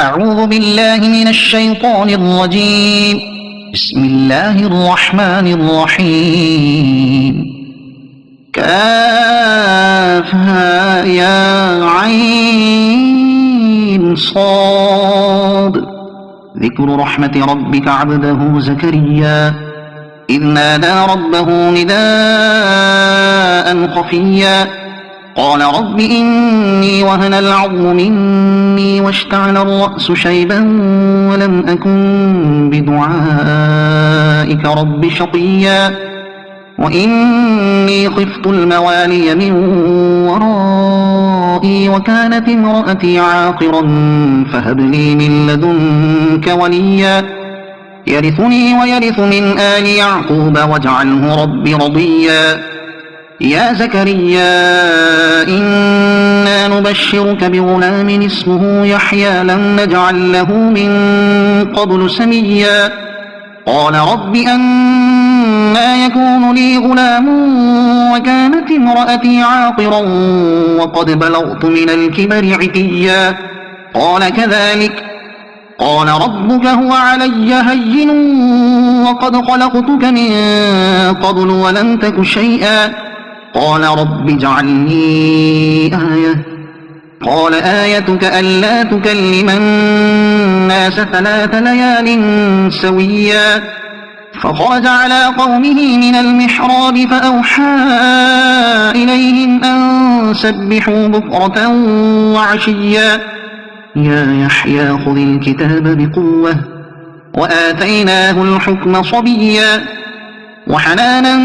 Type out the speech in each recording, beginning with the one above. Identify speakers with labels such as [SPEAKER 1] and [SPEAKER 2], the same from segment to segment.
[SPEAKER 1] أعوذ بالله من الشيطان الرجيم. بسم الله الرحمن الرحيم. كافها يا عين صاد. ذكر رحمة ربك عبده زكريا إذ نادى ربه نداء خفيا قال رب إني وهن العظم مني واشتعل الرأس شيبا ولم أكن بدعائك رب شقيا وإني خفت الموالي من ورائي وكانت امرأتي عاقرا فهب لي من لدنك وليا يرثني ويرث من آل يعقوب واجعله رب رضيا يا زكريا إنا نبشرك بغلام اسمه يحيى لم نجعل له من قبل سميا قال رب أنى يكون لي غلام وكانت امرأتي عاقرا وقد بلغت من الكبر عتيا قال كذلك قال ربك هو علي هين وقد خلقتك من قبل ولم تك شيئا قال رب اجعل لي آية قال آيتك ألا تكلم الناس 3 ليال سويا فخرج على قومه من المحراب فأوحى إليهم أن سبحوا بكرة وعشيا يا يحيى خذ الكتاب بقوة وآتيناه الحكم صبيا وحنانا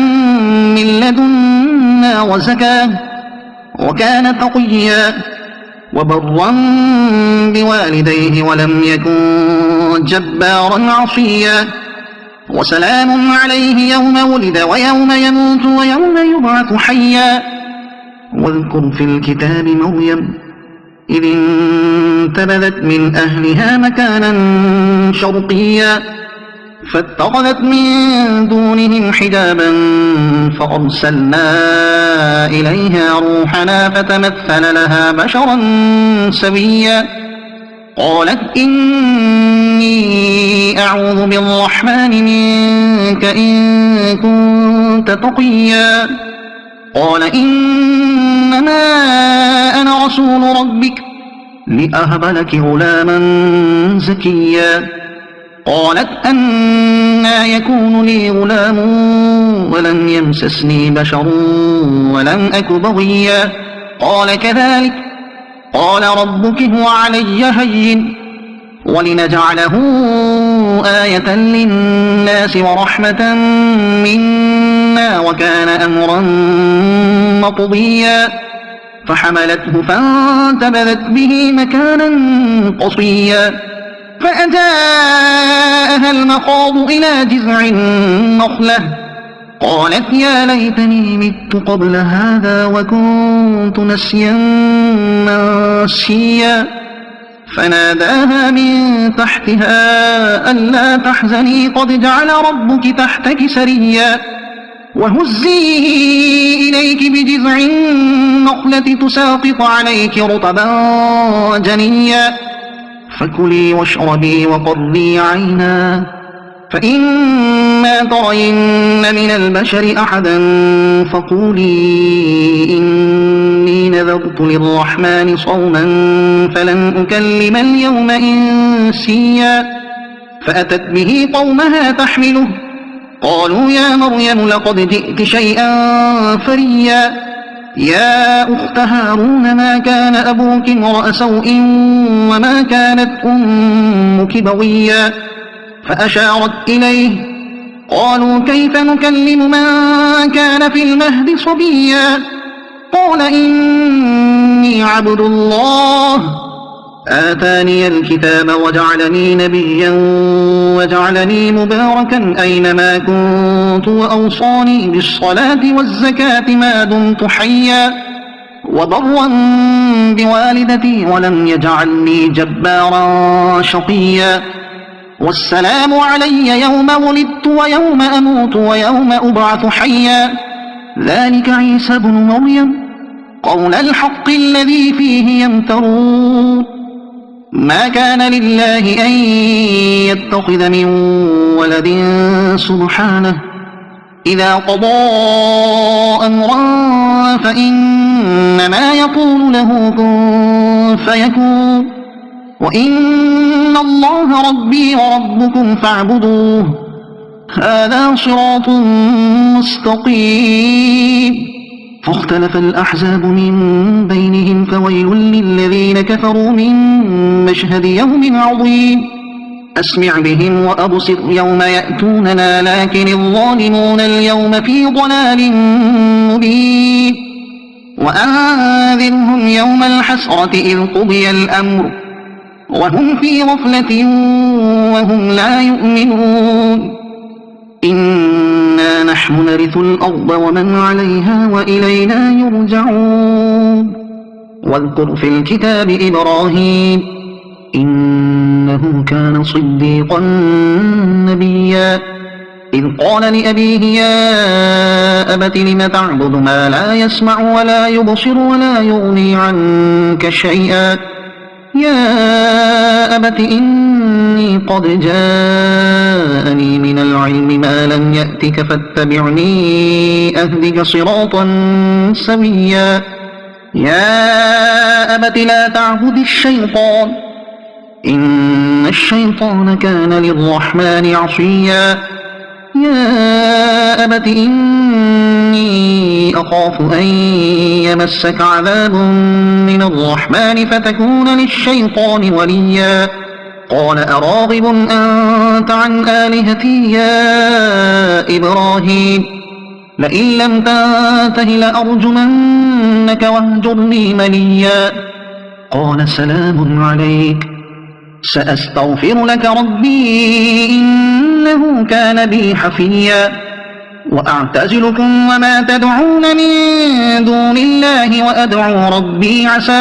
[SPEAKER 1] من لدنا وزكاة وكان تقيا وبرا بوالديه ولم يكن جبارا عصيا وسلام عليه يوم ولد ويوم يموت ويوم يبعث حيا واذكر في الكتاب مريم إذ انتبذت من أهلها مكانا شرقيا فاتخذت من دونهم حجابا فأرسلنا إليها روحنا فتمثل لها بشرا سويا قالت إني أعوذ بالرحمن منك إن كنت تقيا قال إنما أنا رسول ربك لأهب لك غلاما زكيا قالت أنى يكون لي غلام ولم يمسسني بشر ولم أك بغيا قال كذلك قال ربك هو علي هين ولنجعله آية للناس ورحمة منا وكان أمرا مقضيا فحملته فانتبذت به مكانا قصيا فأجاءها المخاض إلى جذع النخلة قالت يا ليتني مت قبل هذا وكنت نسيا منسيا فناداها من تحتها ألا تحزني قد جعل ربك تحتك سريا وهزي إليك بجذع النخلة تساقط عليك رطبا جنيا فكلي واشربي وقري عينا فإما ترين من البشر أحدا فقولي إني نذرت للرحمن صوما فلن أكلم اليوم إنسيا فأتت به قومها تحمله قالوا يا مريم لقد جئت شيئا فريا يا أخت هارون ما كان أبوك امرأ سوء وما كانت أمك بغيا فأشارت إليه قالوا كيف نكلم من كان في المهد صبيا قال إني عبد الله آتاني الكتاب وجعلني نبيا وجعلني مباركا أينما كنت وأوصاني بالصلاة والزكاة ما دمت حيا وبرا بوالدتي ولم يجعلني جبارا شقيا والسلام علي يوم ولدت ويوم أموت ويوم أبعث حيا ذلك عيسى بن مريم قول الحق الذي فيه يمترون ما كان لله أن يتخذ من ولد سبحانه إذا قضى أمرا فإنما يقول له كن فيكون وإن الله ربي وربكم فاعبدوه هذا صراط مستقيم فاختلف الأحزاب من بينهم فويل للذين كفروا من مشهد يوم عظيم أسمع بهم وأبصر يوم يأتوننا لكن الظالمون اليوم في ضلال مبين وأنذرهم يوم الحسرة إذ قضي الأمر وهم في غفلة وهم لا يؤمنون إنا نحن نرث الأرض ومن عليها وإلينا يرجعون واذكر في الكتاب إبراهيم إنه كان صديقا نبيا إذ قال لأبيه يا أبت لم تعبد ما لا يسمع ولا يبصر ولا يغني عنك شيئا يا أبت إني قد جاءني من العلم ما لم يأتك فاتبعني أهدك صراطا سويا يا أبت لا تعبد الشيطان إن الشيطان كان للرحمن عصيا يا أبت إني أخاف أن يمسك عذاب من الرحمن فتكون للشيطان وليا قال أراغب أنت عن آلهتي يا إبراهيم لئن لم تنته لأرجمنك واهجرني مليا قال سلام عليك سأستغفر لك ربي إنه كان بي حفيا وأعتزلكم وما تدعون من دون الله وأدعو ربي عسى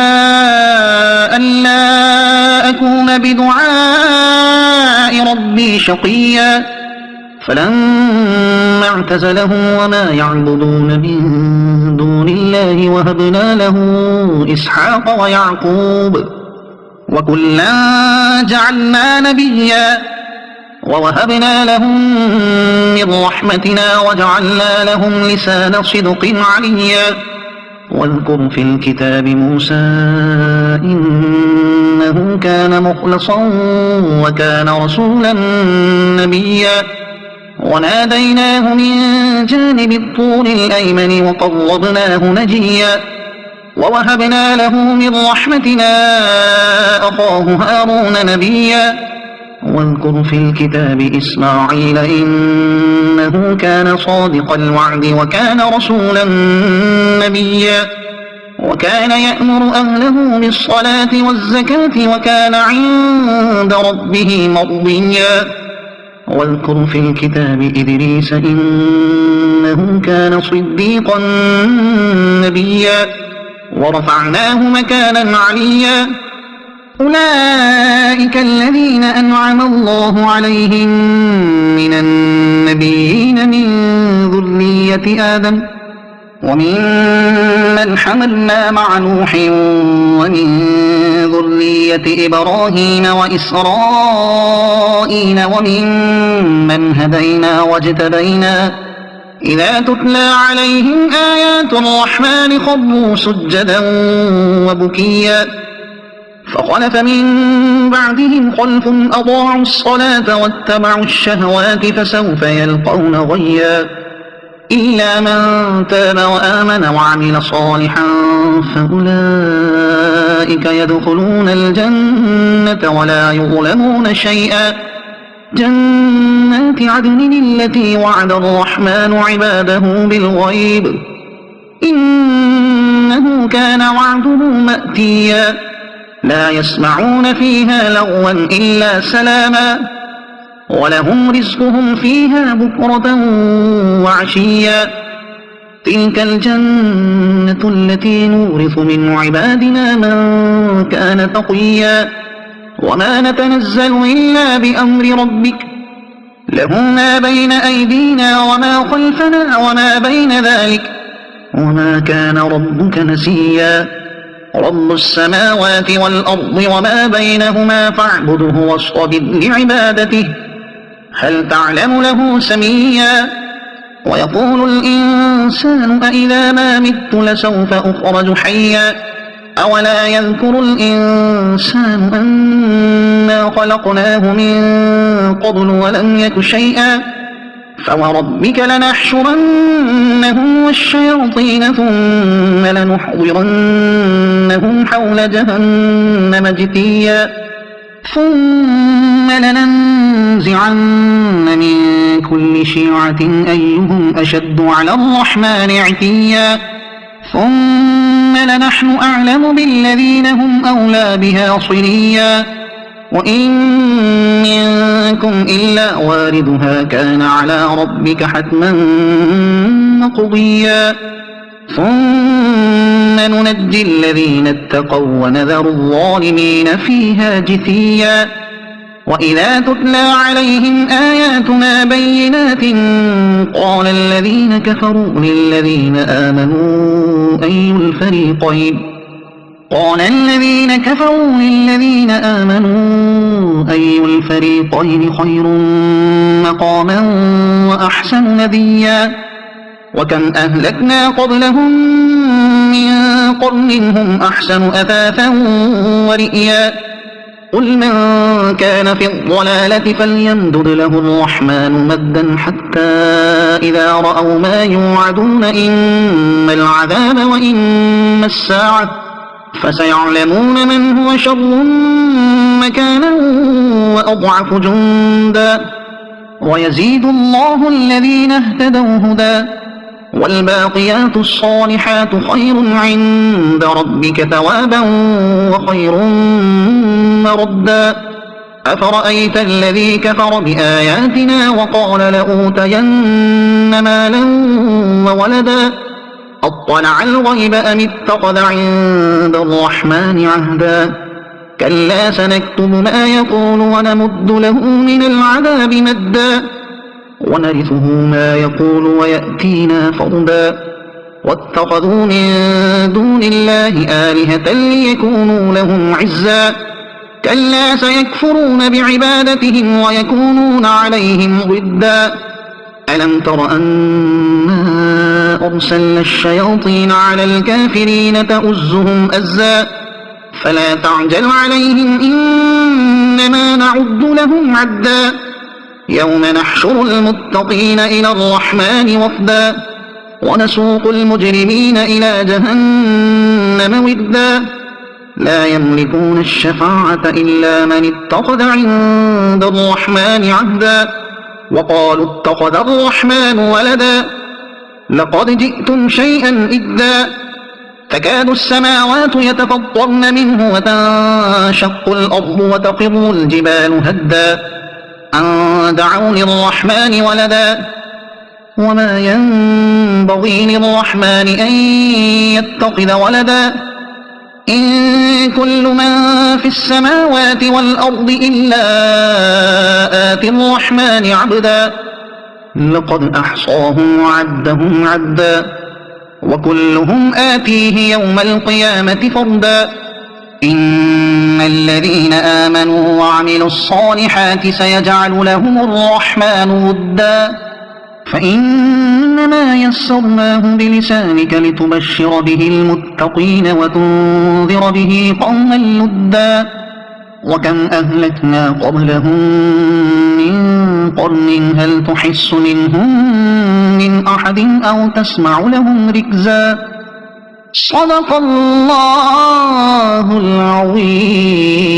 [SPEAKER 1] ألا أكون بدعاء ربي شقيا فلما اعتزلهم وما يعبدون من دون الله وهبنا له إسحاق ويعقوب وكلا جعلنا نبيا ووهبنا لهم من رحمتنا وجعلنا لهم لسان صدق عليا واذكر في الكتاب موسى إنه كان مخلصا وكان رسولا نبيا وناديناه من جانب الطور الأيمن وقربناه نجيا ووهبنا له من رحمتنا أخاه هارون نبيا واذكر في الكتاب إسماعيل إنه كان صادق الوعد وكان رسولا نبيا وكان يأمر أهله بالصلاة والزكاة وكان عند ربه مرضيا واذكر في الكتاب إدريس إنه كان صديقا نبيا ورفعناه مكانا عليا أولئك الذين أنعم الله عليهم من النبيين من ذرية آدم ومن من حملنا مع نوح ومن ذرية إبراهيم وإسرائيل ومن من هدينا واجتبينا إذا تتلى عليهم آيات الرحمن خروا سجدا وبكيا فخلف من بعدهم خلف أضاعوا الصلاة واتبعوا الشهوات فسوف يلقون غيا إلا من تاب وآمن وعمل صالحا فأولئك يدخلون الجنة ولا يظلمون شيئا جنات عدن التي وعد الرحمن عباده بالغيب إنه كان وعده مأتيا لا يسمعون فيها لغوا إلا سلاما ولهم رزقهم فيها بكرة وعشيا تلك الجنة التي نورث من عبادنا من كان تقيا وما نتنزل إلا بأمر ربك له ما بين أيدينا وما خلفنا وما بين ذلك وما كان ربك نسيا رب السماوات والأرض وما بينهما فاعبده واصطبر لعبادته هل تعلم له سميا ويقول الإنسان أإذا ما مت لسوف أخرج حيا أولا يذكر الإنسان أنا خلقناه من قبل ولم يك شيئا فوربك لنحشرنهم والشياطين ثم لنحضرنهم حول جهنم جثيا ثم لننزعن من كل شيعة أيهم أشد على الرحمن عتيا ثم لنحن أعلم بالذين هم أولى بها صليا وإن منكم إلا واردها كان على ربك حتما مقضيا ثم ننجي الذين اتقوا ونذر الظالمين فيها جثيا وإذا تتلى عليهم آياتنا بينات قال الذين كفروا للذين آمنوا أي الفريقين خير مقاما وأحسن نديا وكم أهلكنا قبلهم من قرن هم أحسن أثاثا ورئيا قل من كان في الضلالة فليمدد له الرحمن مدا حتى إذا رأوا ما يوعدون إما العذاب وإما الساعة فسيعلمون من هو شر مكانا وأضعف جندا ويزيد الله الذين اهتدوا هدى والباقيات الصالحات خير عند ربك ثوابا وخير مردا أفرأيت الذي كفر بآياتنا وقال لأوتين مالا وولدا أطلع الغيب أم اتخذ عند الرحمن عهدا كلا سنكتب ما يقول ونمد له من العذاب مدا ونرثه ما يقول ويأتينا فردا واتخذوا من دون الله آلهة ليكونوا لهم عزا كلا سيكفرون بعبادتهم ويكونون عليهم ضدا ألم تر أنا أرسلنا الشياطين على الكافرين تؤزهم أزا فلا تعجل عليهم إنما نعد لهم عدا يوم نحشر المتقين إلى الرحمن وفدا ونسوق المجرمين إلى جهنم ودا لا يملكون الشفاعة إلا من اتخذ عند الرحمن عهدا وقالوا اتخذ الرحمن ولدا لقد جئتم شيئا إدا تكاد السماوات يتفطرن منه وتنشق الأرض وتخر الجبال هدا أن دعوا للرحمن ولدا وما ينبغي للرحمن أن يتخذ ولدا إن كل من في السماوات والأرض إلا آتي الرحمن عبدا لقد أحصاهم وعدهم عدا وكلهم آتيه يوم القيامة فردا إن الذين آمنوا وعملوا الصالحات سيجعل لهم الرحمن ودا فإنما يسرناه بلسانك لتبشر به المتقين وتنذر به قوما لدا وكم أهلكنا قبلهم من قرن هل تحس منهم من أحد أو تسمع لهم ركزا صدق الله العظيم.